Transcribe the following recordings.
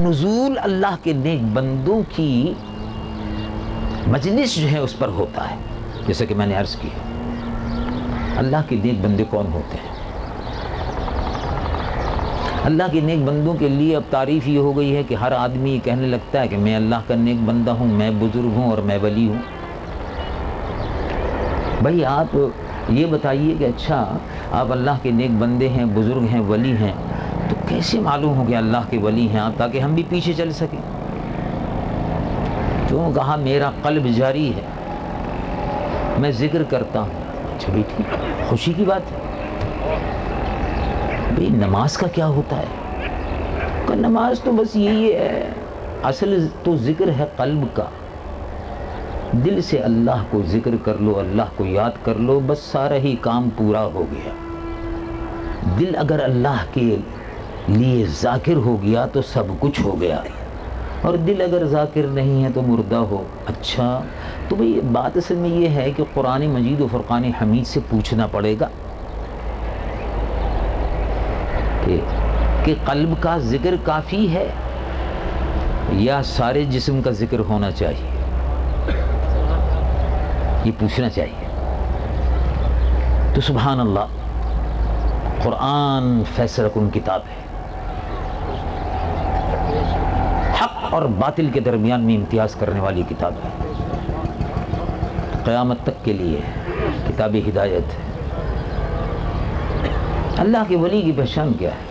نزول اللہ کے نیک بندوں کی مجلس جو ہے اس پر ہوتا ہے. جیسے کہ میں نے عرض کی اللہ کے نیک بندے کون ہوتے ہیں. اللہ کے نیک بندوں کے لیے اب تعریف یہ ہو گئی ہے کہ ہر آدمی کہنے لگتا ہے کہ میں اللہ کا نیک بندہ ہوں, میں بزرگ ہوں اور میں ولی ہوں. بھائی آپ یہ بتائیے کہ اچھا آپ اللہ کے نیک بندے ہیں, بزرگ ہیں, ولی ہیں, تو کیسے معلوم ہو کہ اللہ کے ولی ہیں آپ, تاکہ ہم بھی پیچھے چل سکیں. کیوں کہا میرا قلب جاری ہے, میں ذکر کرتا ہوں. اچھا بھی ٹھیک, خوشی کی بات ہے. بھئی نماز کا کیا ہوتا ہے؟ کہ نماز تو بس یہی ہے, اصل تو ذکر ہے قلب کا. دل سے اللہ کو ذکر کر لو, اللہ کو یاد کر لو, بس سارا ہی کام پورا ہو گیا. دل اگر اللہ کے لیے ذاکر ہو گیا تو سب کچھ ہو گیا, اور دل اگر ذاکر نہیں ہے تو مردہ ہو. اچھا تو بھئی بات اصل میں یہ ہے کہ قرآن مجید و فرقان حمید سے پوچھنا پڑے گا کہ قلب کا ذکر کافی ہے یا سارے جسم کا ذکر ہونا چاہیے. یہ پوچھنا چاہیے. تو سبحان اللہ, قرآن فیصلہ کن کتاب ہے. حق اور باطل کے درمیان میں امتیاز کرنے والی کتاب ہے. قیامت تک کے لیے کتاب ہدایت ہے. اللہ کے ولی کی پہچان کیا ہے؟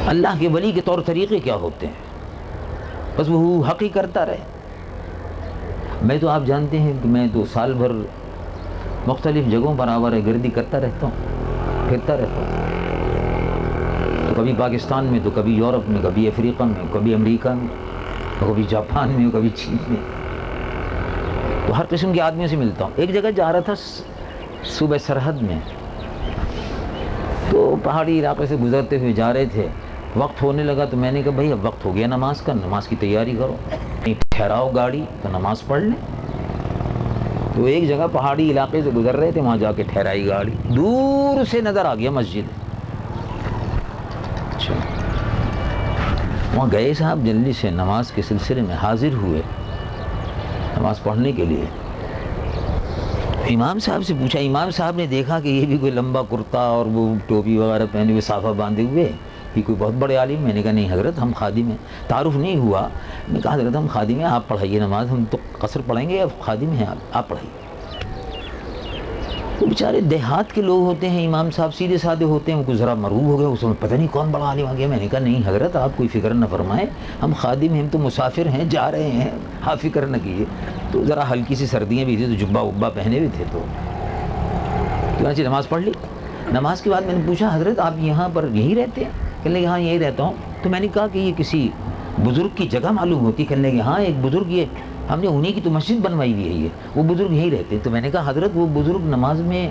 اللہ کے ولی کے طور طریقے کیا ہوتے ہیں؟ بس وہ حق ہی کرتا رہے. میں تو آپ جانتے ہیں کہ میں تو سال بھر مختلف جگہوں پر آوارہ گردی کرتا رہتا ہوں, پھرتا رہتا ہوں. تو کبھی پاکستان میں, تو کبھی یورپ میں, کبھی افریقہ میں, کبھی امریکہ میں, کبھی جاپان میں, کبھی چین میں. تو ہر قسم کے آدمیوں سے ملتا ہوں. ایک جگہ جا رہا تھا صوبہ سرحد میں, تو پہاڑی علاقے سے گزرتے ہوئے جا رہے تھے. وقت ہونے لگا تو میں نے کہا بھائی اب وقت ہو گیا نماز کا, نماز کی تیاری کرو, ٹھہراؤ گاڑی تو نماز پڑھ لیں. تو ایک جگہ پہاڑی علاقے سے گزر رہے تھے, وہاں جا کے ٹھہرائی گاڑی. دور سے نظر آ گیا مسجد. اچھا وہاں گئے صاحب, جلدی سے نماز کے سلسلے میں حاضر ہوئے نماز پڑھنے کے لیے. امام صاحب سے پوچھا. امام صاحب نے دیکھا کہ یہ بھی کوئی لمبا کرتا اور وہ ٹوپی وغیرہ پہنے ہوئے, صافہ باندھے ہوئے, یہ کوئی بہت بڑے عالم. میں نے کہا نہیں حضرت ہم خادم ہیں. تعارف نہیں ہوا. میں نے کہا حضرت ہم خادم ہیں, آپ پڑھائیے نماز, ہم تو قصر پڑھیں گے, اب خادم ہیں آپ پڑھائیے. وہ بیچارے دیہات کے لوگ ہوتے ہیں, امام صاحب سیدھے سادے ہوتے ہیں, وہ کو ذرا مروب ہو گیا, اس میں پتہ نہیں کون بڑا عالم آ گیا. میں نے کہا نہیں حضرت آپ کوئی فکر نہ فرمائیں, ہم خادم ہیں, ہم تو مسافر ہیں, جا رہے ہیں, آپ فکر نہ کیجیے. تو ذرا ہلکی سی سردیاں بھی تھیں, تو جبہ وبہ پہنے ہوئے تھے. تو چنانچہ نماز پڑھ لی. نماز کے بعد میں نے پوچھا حضرت آپ یہاں پر یہی رہتے ہیں؟ کہنے لگے ہاں یہی رہتا ہوں. تو میں نے کہا کہ یہ کسی بزرگ کی جگہ معلوم ہوتی. کہنے لگے ہاں ایک بزرگ, یہ ہم نے انہی کی تو مسجد بنوائی ہوئی ہے, یہ وہ بزرگ یہی رہتے. تو میں نے کہا حضرت وہ بزرگ نماز میں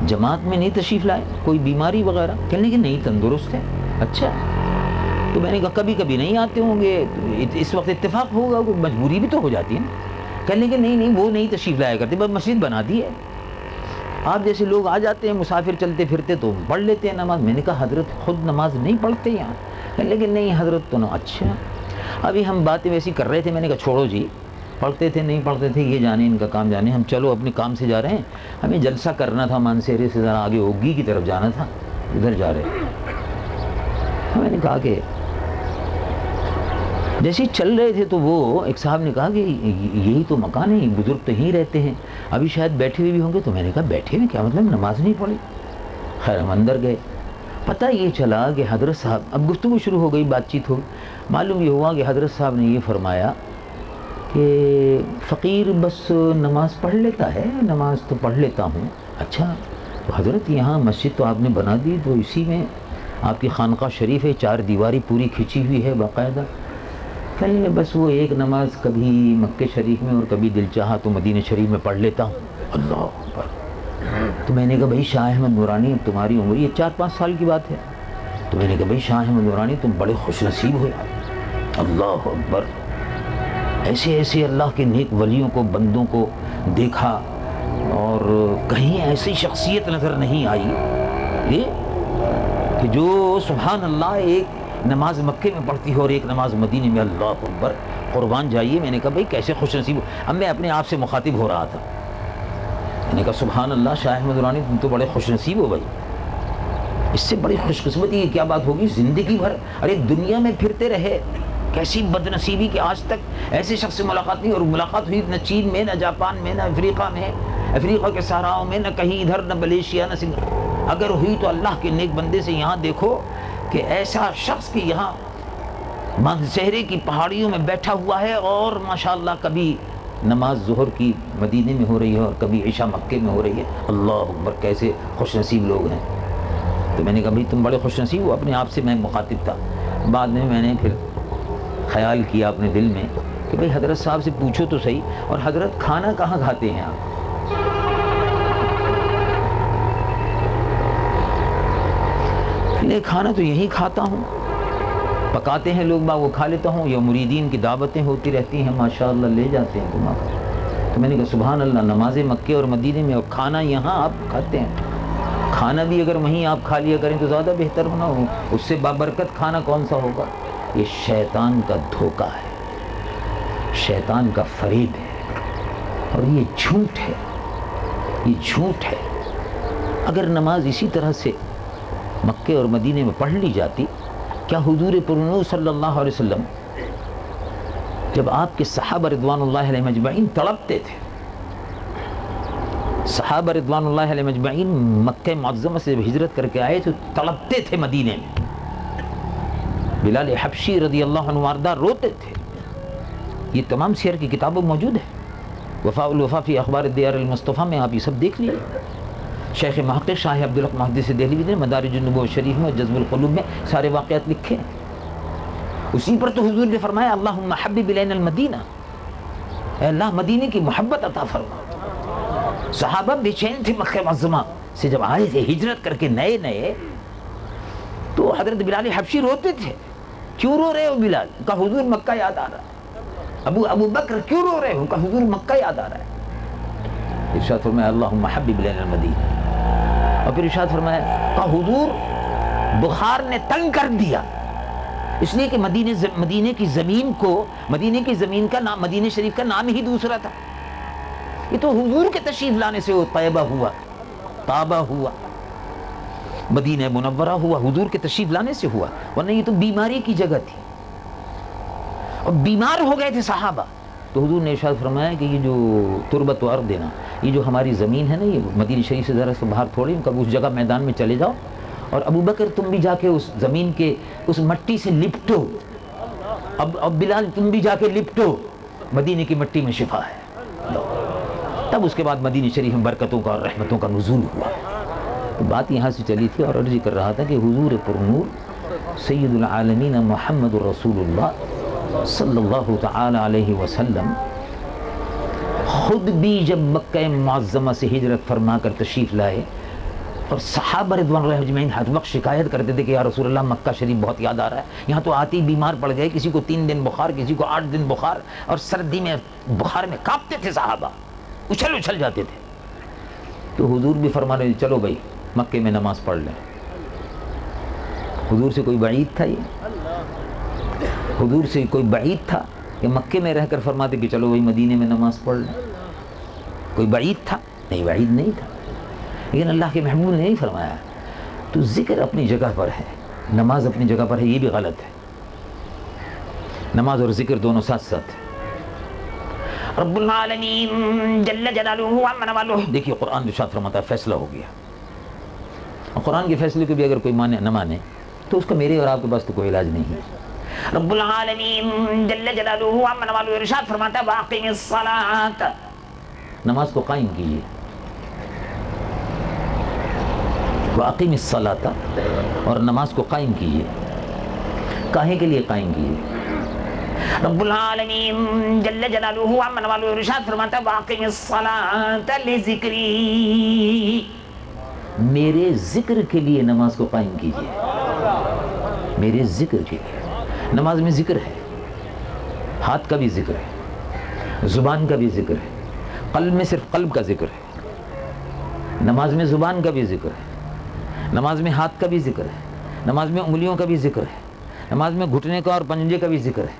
جماعت میں نہیں تشریف لائے, کوئی بیماری وغیرہ؟ کہنے لگے نہیں تندرست ہے. اچھا تو میں نے کہا کبھی کبھی نہیں آتے ہوں گے, اس وقت اتفاق ہوگا, کوئی مجبوری بھی تو ہو جاتی ہے نا. کہنے لگے نہیں وہ نہیں تشریف لایا کرتے, بس مسجد بنا دی ہے, آپ جیسے لوگ آ جاتے ہیں مسافر چلتے پھرتے تو پڑھ لیتے ہیں نماز. میں نے کہا حضرت خود نماز نہیں پڑھتے یہاں؟ لیکن نہیں حضرت تو نہ. اچھا ابھی ہم باتیں ویسی کر رہے تھے, میں نے کہا چھوڑو جی, پڑھتے تھے نہیں پڑھتے تھے یہ جانے, ان کا کام جانے, ہم چلو اپنے کام سے جا رہے ہیں. ہمیں جلسہ کرنا تھا مانسہرے سے ذرا آگے اوگی کی طرف جانا تھا, ادھر جا رہے ہیں. میں نے کہا کہ جیسے ہی چل رہے تھے تو وہ ایک صاحب نے کہا کہ یہی تو مکان ہے, بزرگ تو یہیں رہتے ہیں, ابھی شاید بیٹھے ہوئے بھی ہوں گے. تو میں نے کہا بیٹھے ہوئے کیا مطلب, نماز نہیں پڑھی؟ خیر ہم اندر گئے. پتہ یہ چلا کہ حضرت صاحب, اب گفتگو شروع ہو گئی, بات چیت ہو, معلوم یہ ہوا کہ حضرت صاحب نے یہ فرمایا کہ فقیر بس نماز پڑھ لیتا ہے, نماز تو پڑھ لیتا ہوں. اچھا تو حضرت یہاں مسجد تو آپ نے بنا دی, تو اسی میں آپ کی خانقاہ شریف ہے, 4 دیواری پوری کھچی ہوئی ہے باقاعدہ. کہنے لگے بس وہ ایک نماز کبھی مکہ شریف میں اور کبھی دل چاہا تو مدینہ شریف میں پڑھ لیتا ہوں. اللہ اکبر. تو میں نے کہا بھائی شاہ احمد نورانی تمہاری عمر یہ 4-5 سال کی بات ہے. تو میں نے کہا بھائی شاہ احمد نورانی تم بڑے خوش نصیب ہوئے. اللہ اکبر. ایسے ایسے اللہ کے نیک ولیوں کو, بندوں کو دیکھا, اور کہیں ایسی شخصیت نظر نہیں آئی کہ کہ جو سبحان اللہ ایک نماز مکے میں پڑھتی ہے اور ایک نماز مدینے میں، اللہ اکبر، قربان جائیے۔ میں نے کہا بھائی کیسے خوش نصیب ہو۔ اب میں اپنے آپ سے مخاطب ہو رہا تھا، میں نے کہا سبحان اللہ شاہ احمد درانی تم تو بڑے خوش نصیب ہو بھائی، اس سے بڑی خوش قسمتی کی کیا بات ہوگی زندگی بھر۔ ارے دنیا میں پھرتے رہے، کیسی بد نصیبی کہ آج تک ایسے شخص سے ملاقات نہیں، اور ملاقات ہوئی نہ چین میں، نہ جاپان میں، نہ افریقہ میں، افریقہ کے صحراؤں میں، نہ کہیں ادھر، نہ ملیشیا، نہ سنگاپور۔ اگر ہوئی تو اللہ کے نیک بندے سے یہاں دیکھو کہ ایسا شخص کہ یہاں مانسہرے کی پہاڑیوں میں بیٹھا ہوا ہے اور ماشاءاللہ کبھی نماز ظہر کی مدینے میں ہو رہی ہے اور کبھی عشاء مکے میں ہو رہی ہے۔ اللہ اکبر، کیسے خوش نصیب لوگ ہیں۔ تو میں نے کہا بھائی تم بڑے خوش نصیب ہو، اپنے آپ سے میں مخاطب تھا۔ بعد میں نے پھر خیال کیا اپنے دل میں کہ بھئی حضرت صاحب سے پوچھو تو صحیح، اور حضرت کھانا کہاں کھاتے ہیں آپ؟ نہیں کھانا تو یہی کھاتا ہوں، پکاتے ہیں لوگ وہ کھا لیتا ہوں، یا مریدین کی دعوتیں ہوتی رہتی ہیں ماشاءاللہ لے جاتے ہیں تم۔ تو میں نے کہا سبحان اللہ، نماز مکے اور مدینے میں اور کھانا یہاں آپ کھاتے ہیں، کھانا بھی اگر وہیں آپ کھا لیا کریں تو زیادہ بہتر ہونا ہو، اس سے بابرکت کھانا کون سا ہوگا؟ یہ شیطان کا دھوکہ ہے، شیطان کا فریب ہے، اور یہ جھوٹ ہے، یہ جھوٹ ہے۔ اگر نماز اسی طرح سے مکے اور مدینے میں پڑھ لی جاتی، کیا حضور پرنور صلی اللہ علیہ وسلم جب آپ کے صحابہ رضوان اللہ علیہ مجمعین تڑپتے تھے، صحابہ رضوان اللہ علیہ مجمعین مکہ معظمہ سے جب ہجرت کر کے آئے تو تڑپتے تھے مدینے میں، بلال حبشی رضی اللہ عنہ وارضہ روتے تھے۔ یہ تمام سیر کی کتابوں موجود ہے، وفاء الوفا فی اخبار الدیار المصطفیٰ میں آپ یہ سب دیکھ لیجیے۔ شیخ محقق شاہ عبدالحق محدث دہلوی نے مدارج النبوۃ شریف میں اور جذب القلوب میں سارے واقعات لکھے ہیں۔ اسی پر تو حضور نے فرمایا اللہم حبب الینا المدینہ، اے اللہ مدینے کی محبت عطا فرما۔ صحابہ بے چین تھے مکہ معظمہ سے جب آئے تھے ہجرت کر کے نئے، تو حضرت بلال حبشی روتے تھے۔ کیوں رو رہے ہو بلال؟ کہا حضور مکہ یاد آ رہا ہے۔ ابو بکر کیوں رو رہے ہو؟ کہا حضور مکہ یاد آ رہا ہے۔ ارشاد فرمایا اللہم حبب الینا المدینہ، اور پھر ارشاد فرمایا کہا حضور بخار نے تنگ کر دیا، اس لیے کہ مدینے کی زمین کو، مدینے کی زمین کا نام، مدینہ شریف کا نام ہی دوسرا تھا۔ یہ تو حضور کے تشریف لانے سے طیبہ ہوا، طابہ ہوا، مدینہ منورہ ہوا، حضور کے تشریف لانے سے ہوا، ورنہ یہ تو بیماری کی جگہ تھی اور بیمار ہو گئے تھے صحابہ۔ تو حضور نے ارشاد فرمایا کہ یہ جو تربت و ارض دینا، یہ جو ہماری زمین ہے نا، یہ مدینہ شریف سے ذرا سے باہر تھوڑی، کبھی اس جگہ میدان میں چلے جاؤ، اور ابو بکر تم بھی جا کے اس زمین کے اس مٹی سے لپٹو، اب بلال تم بھی جا کے لپٹو، مدینے کی مٹی میں شفا ہے۔ تب اس کے بعد مدینہ شریف میں برکتوں کا اور رحمتوں کا نزول ہوا۔ تو بات یہاں سے چلی تھی اور عرض کر رہا تھا کہ حضور پرنور سید العالمین محمد الرسول اللہ صلی اللہ تعالی علیہ وسلم خود بھی جب مکہ معظمہ سے ہجرت فرما کر تشریف لائے، اور صحابہ رضوان اللہ اجمعین ہر وقت شکایت کرتے تھے کہ یا رسول اللہ مکہ شریف بہت یاد آ رہا ہے، یہاں تو آتے ہی بیمار پڑ گئے، کسی کو 3 دن بخار، کسی کو 8 دن بخار، اور سردی میں بخار میں کانپتے تھے صحابہ، اچھل جاتے تھے۔ تو حضور بھی فرما رہے چلو بھائی مکے میں نماز پڑھ لیں۔ حضور سے کوئی بعید تھا؟ یہ حضور سے کوئی بعید تھا کہ مکے میں رہ کر فرماتے کہ چلو بھائی مدینے میں نماز پڑھ لیں؟ کوئی بعید تھا؟ نہیں، بعید نہیں تھا، لیکن اللہ کے محبوب نے نہیں فرمایا۔ تو ذکر اپنی جگہ پر ہے، نماز اپنی جگہ پر ہے، یہ بھی غلط ہے۔ نماز اور ذکر دونوں ساتھ ساتھ ہیں۔ رب العالمین جل جلالہ عما نوالہ، دیکھیے قرآن ارشاد فرماتا ہے فیصلہ ہو گیا، اور قرآن کے فیصلے کو بھی اگر کوئی مانے نہ مانے تو اس کا میرے اور آپ کے پاس تو کوئی علاج نہیں ہے۔ رب العالمین جل جلالہ عما نوالہ ارشاد فرماتا ہے واقم الصلاۃ، نماز کو قائم کیجیے، واقم الصلاۃ، اور نماز کو قائم کیجیے۔ کاہے کے لیے قائم کیجیے؟ رب العالمین جل جلالہ عما نوالہ ارشاد فرماتا ہے واقم الصلاۃ لذکری، میرے ذکر کے لیے نماز کو قائم کیجیے، میرے ذکر کے لیے۔ نماز میں ذکر ہے، ہاتھ کا بھی ذکر ہے، زبان کا بھی ذکر ہے، قلب میں صرف قلب کا ذکر ہے، نماز میں زبان کا بھی ذکر ہے، نماز میں ہاتھ کا بھی ذکر ہے، نماز میں انگلیوں کا بھی ذکر ہے، نماز میں گھٹنے کا اور پنجے کا بھی ذکر ہے،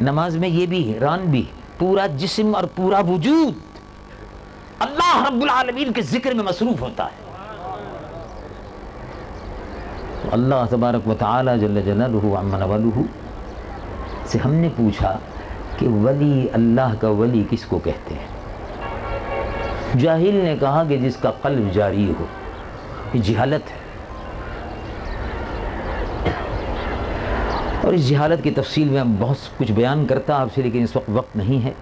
نماز میں یہ بھی ران بھی، پورا جسم اور پورا وجود اللہ رب العالمین کے ذکر میں مصروف ہوتا ہے۔ اللہ تبارک و تعالی جل جلالہ عما نوالہ سے ہم نے پوچھا کہ ولی، اللہ کا ولی کس کو کہتے ہیں؟ جاہل نے کہا کہ جس کا قلب جاری ہو، یہ جہالت ہے، اور اس جہالت کی تفصیل میں بہت کچھ بیان کرتا آپ سے، لیکن اس وقت وقت نہیں ہے،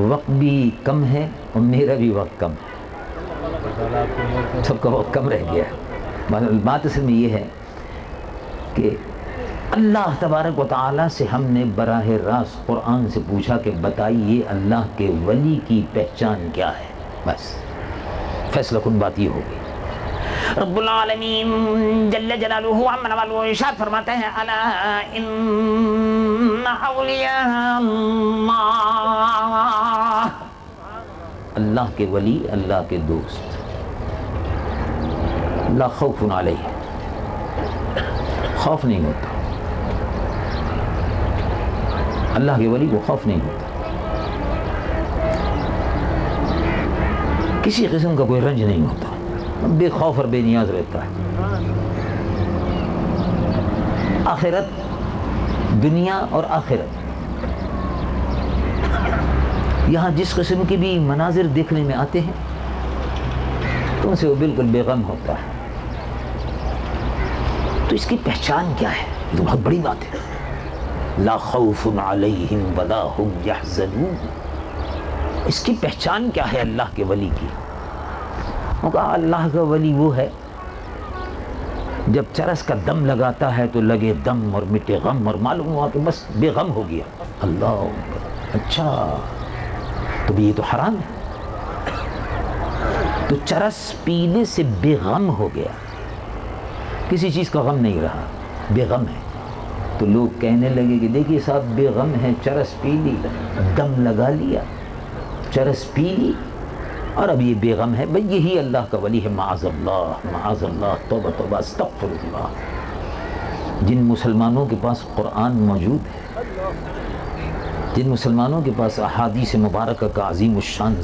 وقت بھی کم ہے اور میرا بھی وقت کم ہے، سب کا وقت کم رہ گیا ہے۔ بات اصل میں یہ ہے کہ اللہ تبارک و تعالیٰ سے ہم نے براہ راست قرآن سے پوچھا کہ بتائیے اللہ کے ولی کی پہچان کیا ہے، بس فیصلہ کن بات یہ ہوگی۔ رب العالمین جل جلالہ عما نوالہ ارشاد فرماتے ہیں الا ان اولیاء اللہ، اللہ کے ولی، اللہ کے دوست، لا خوف علیہ، خوف نہیں ہوتا، اللہ کے ولی کو خوف نہیں ہوتا، کسی قسم کا کوئی رنج نہیں ہوتا، بے خوف اور بے نیاز رہتا ہے۔ آخرت، دنیا اور آخرت، یہاں جس قسم کے بھی مناظر دیکھنے میں آتے ہیں تو ان سے وہ بالکل بے غم ہوتا ہے۔ تو اس کی پہچان کیا ہے؟ یہ تو بہت بڑی بات ہے۔ لا خوف علیہم ولا هم یحزنون، اس کی پہچان کیا ہے اللہ کے ولی کی؟ وہ کہا اللہ کا ولی وہ ہے جب چرس کا دم لگاتا ہے تو لگے دم اور مٹے غم، اور معلوم ہوا کہ بس بے غم ہو گیا۔ اللہ اکبر، اچھا تو بھی یہ تو حرام ہے، تو چرس پینے سے بے غم ہو گیا، کسی چیز کا غم نہیں رہا، بے غم ہے۔ تو لوگ کہنے لگے کہ دیکھیے صاحب بے غم ہے، چرس پی لی، دم لگا لیا، چرس پی لی اور اب یہ بے غم ہے، بھئی یہی اللہ کا ولی ہے۔ معاذ اللہ، معاذ اللہ، توبہ توبہ، استغفر اللہ۔ جن مسلمانوں کے پاس قرآن موجود ہے، جن مسلمانوں کے پاس احادیث مبارکہ کا عظیم الشان